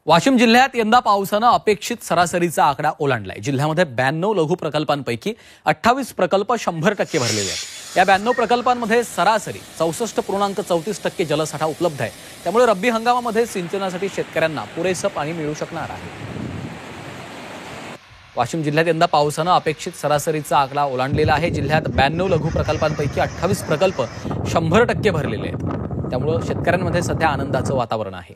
वाशिम जिल्ह्यात यंदा पावसानं अपेक्षित सरासरीचा आकडा ओलांडलाय। जिल्ह्यामध्ये 92 लघु प्रकल्पांपैकी 28 प्रकल्प 100% भरलेले आहेत। या 92 प्रकल्पांमध्ये सरासरी 64.34% जलसाठा उपलब्ध आहे। त्यामुळे रब्बी हंगामामध्ये सिंचनासाठी शेतकऱ्यांना पुरेसं पाणी मिळू शकणार आहे। वाशिम जिल्ह्यात यंदा पावसानं अपेक्षित सरासरीचा आकडा ओलांडलेला आहे। जिल्ह्यात 92 लघु प्रकल्पांपैकी 28 प्रकल्प 100% भरलेले आहेत। त्यामुळे शेतकऱ्यांमध्ये सध्या आनंदाचं वातावरण आहे।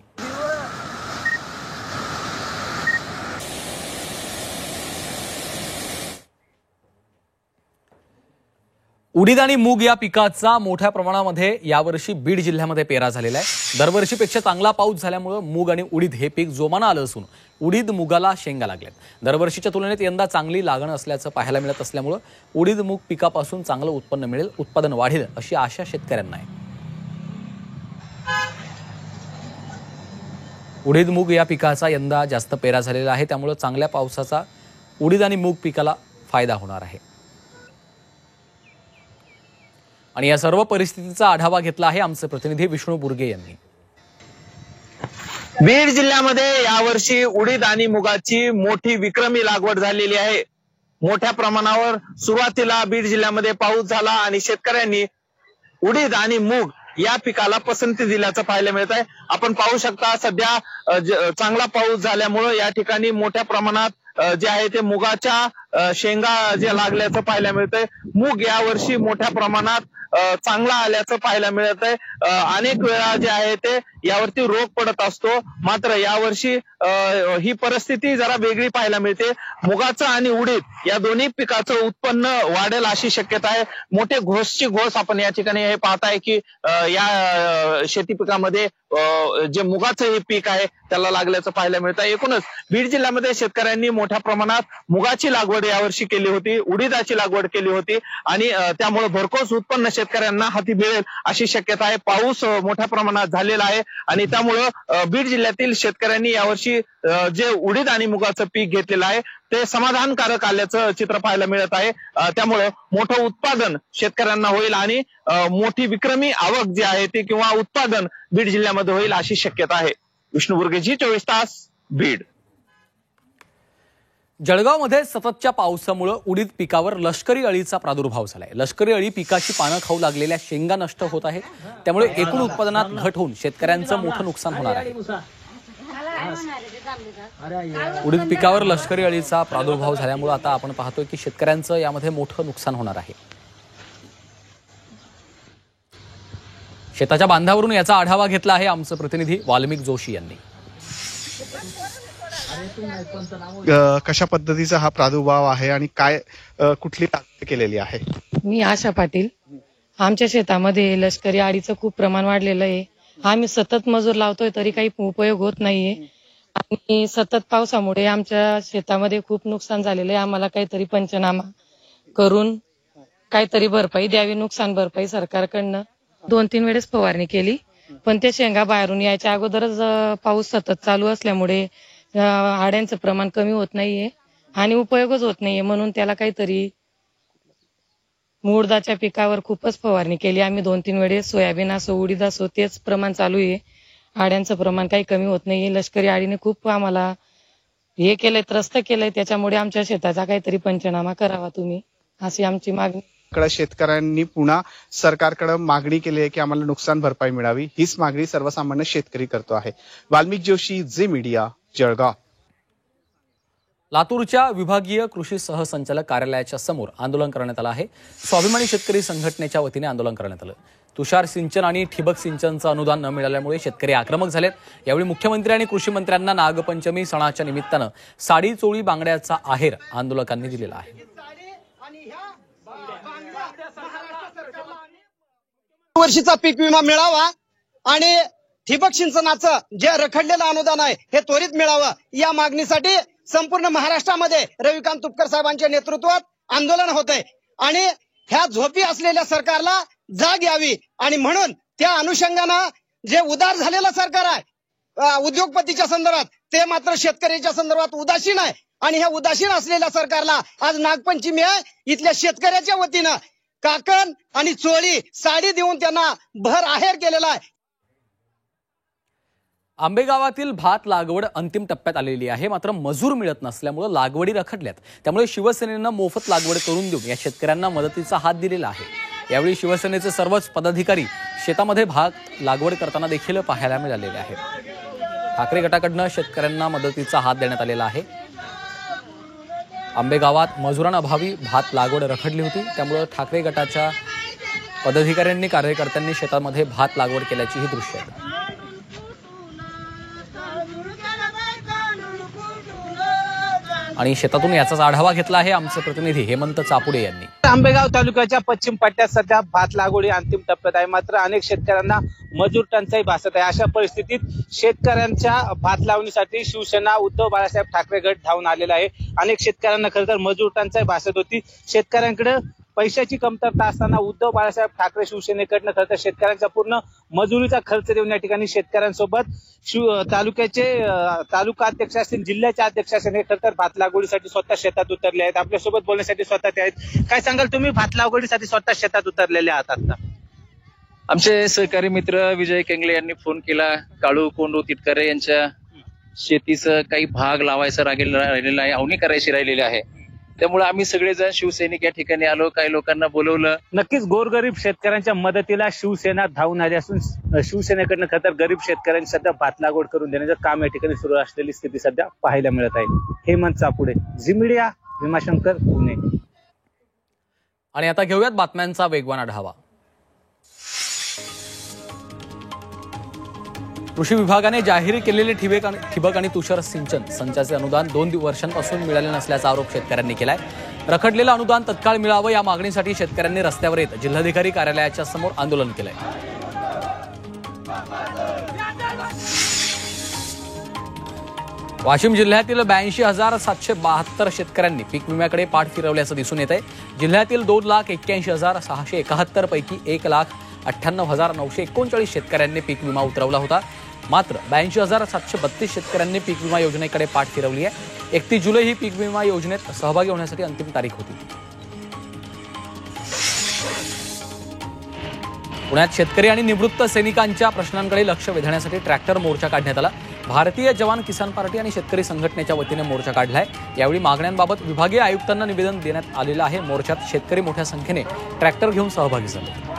उडीद आणि मूग या पिकाचा मोठ्या प्रमाणामध्ये यावर्षी बीड जिल्ह्यामध्ये पेरा झालेला आहे। दरवर्षीपेक्षा चांगला पाऊस झाल्यामुळे मूग आणि उडीद हे पीक जोमानं आलं असून उडीद मुगाला शेंगा लागल्यात। दरवर्षीच्या तुलनेत यंदा चांगली लागण असल्याचं पाहायला मिळत असल्यामुळे उडीद मूग पिकापासून चांगलं उत्पन्न मिळेल, उत्पादन वाढेल अशी आशा शेतकऱ्यांना आहे। उडीद मूग या पिकाचा यंदा जास्त पेरा झालेला आहे, त्यामुळे चांगल्या पावसाचा उडीद आणि मूग पिकाला फायदा होणार आहे। आणि या सर्व परिस्थितीचा आढावा घेतला आहे आमचे प्रतिनिधी विष्णू बुर्गे यांनी। बीड जिल्ह्यामध्ये यावर्षी उडीद आणि मुगाची मोठी विक्रमी लागवड झालेली आहे। मोठ्या प्रमाणावर सुरुवातीला बीड जिल्ह्यामध्ये पाऊस झाला आणि शेतकऱ्यांनी उडीद आणि मूग या पिकाला पसंती दिल्याचं पाहायला मिळत आहे। आपण पाहू शकता सध्या चांगला पाऊस झाल्यामुळे या ठिकाणी मोठ्या प्रमाणात जे आहे ते मुगाच्या शेंगा जे लागल्याचं पाहायला मिळतंय। मूग यावर्षी मोठ्या प्रमाणात चांगला आल्याचं पाहायला मिळत आहे। अनेक वेळा जे आहे ते यावरती रोग पडत असतो, मात्र यावर्षी ही परिस्थिती जरा वेगळी पाहायला मिळते। मुगाचं आणि उडीद या दोन्ही पिकाचं उत्पन्न वाढेल अशी शक्यता आहे। मोठे घोसची घोस आपण या ठिकाणी हे पाहताय की या शेती पिकामध्ये जे मुगाचं हे पीक आहे त्याला लागल्याचं पाहायला मिळत आहे। एकूणच बीड जिल्ह्यामध्ये शेतकऱ्यांनी मोठ्या प्रमाणात मुगाची लागवड यावर्षी केली होती, उडीदाची लागवड केली होती आणि त्यामुळे भरघोस उत्पन्न शेतकऱ्यांना हाती मिळेल अशी शक्यता आहे। पाऊस मोठ्या प्रमाणात झालेला आहे आणि त्यामुळे बीड जिल्ह्यातील शेतकऱ्यांनी यावर्षी जे उडीद आणि मुगाचं पीक घेतलेलं आहे ते समाधानकारक आल्याचं चित्र पाहायला मिळत आहे। त्यामुळे मोठं उत्पादन शेतकऱ्यांना होईल आणि मोठी विक्रमी आवक जी आहे ती किंवा उत्पादन बीड जिल्ह्यामध्ये होईल अशी शक्यता आहे। विष्णू बुर्गे, जी24 तास, बीड। जळगावमध्ये सततच्या पावसामुळे उडीद पिकावर लष्करी अळीचा प्रादुर्भाव झालाय। लष्करी अळी पिकाची पानं खाऊ लागलेल्या शेंगा नष्ट होत आहेत, त्यामुळे एकूण उत्पादनात घट होऊन शेतकऱ्यांचं मोठं नुकसान होणार आहे। उडीद पिकावर लष्करी अळीचा प्रादुर्भाव झाल्यामुळे आता आपण पाहतोय की शेतकऱ्यांचं यामध्ये मोठं नुकसान होणार आहे। शेताच्या बांधावरून याचा आढावा घेतला आहे आमचे प्रतिनिधी वाल्मिक जोशी यांनी। कशा पद्धतीचा हा प्रादुर्भाव आहे आणि काय कुठली लागवड केलेली आहे? मी आशा पाटील। आमच्या शेतामध्ये लष्करी अळीचं खूप प्रमाण वाढलेलं आहे। आम्ही सतत मजूर लावतोय तरी काही उपयोग होत नाहीये आणि सतत पावसामुळे आमच्या शेतामध्ये खूप नुकसान झालेलं आहे। आम्हाला काहीतरी पंचनामा करून काहीतरी भरपाई द्यावी, नुकसान भरपाई सरकारकडनं। 2-3 वेळेस फवारणी केली पण ते शेंगा बाहेरून यायच्या अगोदरच पाऊस सतत चालू असल्यामुळे आड्यांचं प्रमाण कमी होत नाहीये आणि उपयोगच होत नाहीये, म्हणून त्याला काहीतरी उडदाच्या पिकावर खूपच फवारणी केली आम्ही 2-3 वेळेस। सोयाबीन असो उडीद असो तेच प्रमाण चालू आहे, आड्यांचं प्रमाण काही कमी होत नाहीये। लष्करी आळीने खूप आम्हाला हे केलंय, त्रस्त केलंय, त्याच्यामुळे आमच्या शेताचा काहीतरी पंचनामा करावा तुम्ही, अशी आमची मागणी। शेतकऱ्यांनी पुन्हा सरकारकडे मागणी केली आहे की आम्हाला नुकसान भरपाई मिळावी। हीच मागणी सर्वसामान्य शेतकरी करतो आहे। वाल्मिक जोशी, झी मीडिया, जळगाव। लातूरच्या विभागीय कृषी सहसंचालक कार्यालयाच्या समोर आंदोलन करण्यात आलं आहे। स्वाभिमानी शेतकरी संघटनेच्या वतीने आंदोलन करण्यात आलं। तुषार सिंचन आणि ठिबक सिंचनचं अनुदान न मिळाल्यामुळे शेतकरी आक्रमक झालेत। यावेळी मुख्यमंत्री आणि कृषी मंत्र्यांना नागपंचमी सणाच्या निमित्तानं साडी चोळी बांगड्याचा आहेर आंदोलकांनी दिलेला आहे। वर्षीचा पीक विमा मिळावा आणि ठिबक सिंचनाचं जे रखडलेलं अनुदान आहे हे त्वरित मिळावं, या मागणीसाठी संपूर्ण महाराष्ट्रामध्ये रविकांत तुपकर साहेबांच्या नेतृत्वात आंदोलन होत आहे आणि ह्या झोपी असलेल्या सरकारला जाग यावी आणि म्हणून त्या अनुषंगानं जे उदार झालेलं सरकार आहे उद्योगपतीच्या संदर्भात ते मात्र शेतकऱ्याच्या संदर्भात उदासीन आहे आणि ह्या उदासीन असलेल्या सरकारला आज नागपंचमी आहे, इथल्या शेतकऱ्याच्या वतीनं काकण आणि चोळी साडी देऊन त्यांना भर आहेर केलेला आहे। आंबेगावातील भात लागवड अंतिम टप्प्यात आलेली आहे, मात्र मजूर मिळत नसल्यामुळे लागवडी रखडल्यात. त्यामुळे शिवसेनेनं मोफत लागवड करून देऊन या शेतकऱ्यांना मदतीचा हात दिलेला आहे. यावेळी शिवसेनेचे सर्वच पदाधिकारी शेतामध्ये भात लागवड करताना देखील पाहायला मिळालेले आहेत. ठाकरे गटाकडनं शेतकऱ्यांना मदतीचा हात देण्यात आलेला आहे. आंबेगावात मजुरांअभावी भात लागवड रखडली होती, त्यामुळे ठाकरे गटाच्या पदाधिकाऱ्यांनी कार्यकर्त्यांनी शेतामध्ये भात लागवड केल्याची ही दृश्य आहेत. आणि शेतातून याचाच आढावा घेतला आहे आमचे प्रतिनिधी हेमंत चापुडे यांनी. आंबेगाव तालुक्याच्या पश्चिम पट्ट्यात सध्या भात लागवडी अंतिम टप्प्यात आहे, मात्र अनेक शेतकऱ्यांना मजूर टंचाई भासत आहे. अशा परिस्थितीत शेतकऱ्यांच्या भात लावणीसाठी शिवसेना उद्धव बाळासाहेब ठाकरे गट धावून आलेला आहे. अनेक शेतकऱ्यांना खरं तर मजूर टंचाई भासत होती. शेतकऱ्यांकडे पैशाची कमतरता असताना उद्धव बाळासाहेब ठाकरे शिवसेनेकडनं खरं तर शेतकऱ्यांचा पूर्ण मजुरीचा खर्च देऊन या ठिकाणी शेतकऱ्यांसोबत तालुक्याचे तालुका अध्यक्ष असतील, जिल्ह्याचे अध्यक्ष असतील, हे खरं तर भात लागवडीसाठी स्वतः शेतात उतरले आहेत. आपल्यासोबत बोलण्यासाठी स्वतः ते आहेत. काय सांगाल तुम्ही भात लागवडीसाठी स्वतः शेतात उतरलेले आहात आता? आमचे सहकारी मित्र विजय केंगले यांनी फोन केला. काळू कोंडू तिटकरे यांच्या शेतीचं काही भाग लावायचा राहिलेला आहे, अवनी करायची राहिलेली आहे. त्यामुळे आम्ही सगळेजण शिवसैनिक या ठिकाणी आलो, काही लोकांना बोलवलं. नक्कीच गोरगरीब शेतकऱ्यांच्या मदतीला शिवसेना धावून आली असून शिवसेनेकडनं खरं तर गरीब शेतकऱ्यांनी सध्या भात लागवड करून देण्याचं काम या ठिकाणी सुरू असलेली स्थिती सध्या पाहायला मिळत आहे. हेमंत चापुडे, झी मीडिया, भीमाशंकर, पुणे. आणि आता घेऊयात बातम्यांचा वेगवान आढावा. कृषी विभागाने जाहीर केलेले ठिबक आणि तुषार सिंचन संचाचे अनुदान 2 वर्षांपासून मिळाले नसल्याचा आरोप शेतकऱ्यांनी केलाय. रखडलेलं अनुदान तत्काळ मिळावं या मागणीसाठी शेतकऱ्यांनी रस्त्यावर येत जिल्हाधिकारी कार्यालयाच्या समोर आंदोलन केलंय. वाशिम जिल्ह्यातील 82,772 शेतकऱ्यांनी पीक विम्याकडे पाठ फिरवल्याचं दिसून येत आहे. जिल्ह्यातील 2,81,671 पैकी 1,98,939 शेतकऱ्यांनी पीक विमा उतरवला होता. मात्र 82,732 शेतकऱ्यांनी पीक विमा योजनेकडे पाठ फिरवली आहे. 31 जुलै ही पीक विमा योजनेत सहभागी होण्यासाठी अंतिम तारीख होती. पुण्यात शेतकरी आणि निवृत्त सैनिकांच्या प्रश्नांकडे लक्ष वेधण्यासाठी ट्रॅक्टर मोर्चा काढण्यात आला. भारतीय जवान किसान पार्टी आणि शेतकरी संघटनेच्या वतीने मोर्चा काढलाय. यावेळी मागण्यांबाबत विभागीय आयुक्तांना निवेदन देण्यात आलेलं आहे. मोर्चात शेतकरी मोठ्या संख्येने ट्रॅक्टर घेऊन सहभागी झाले.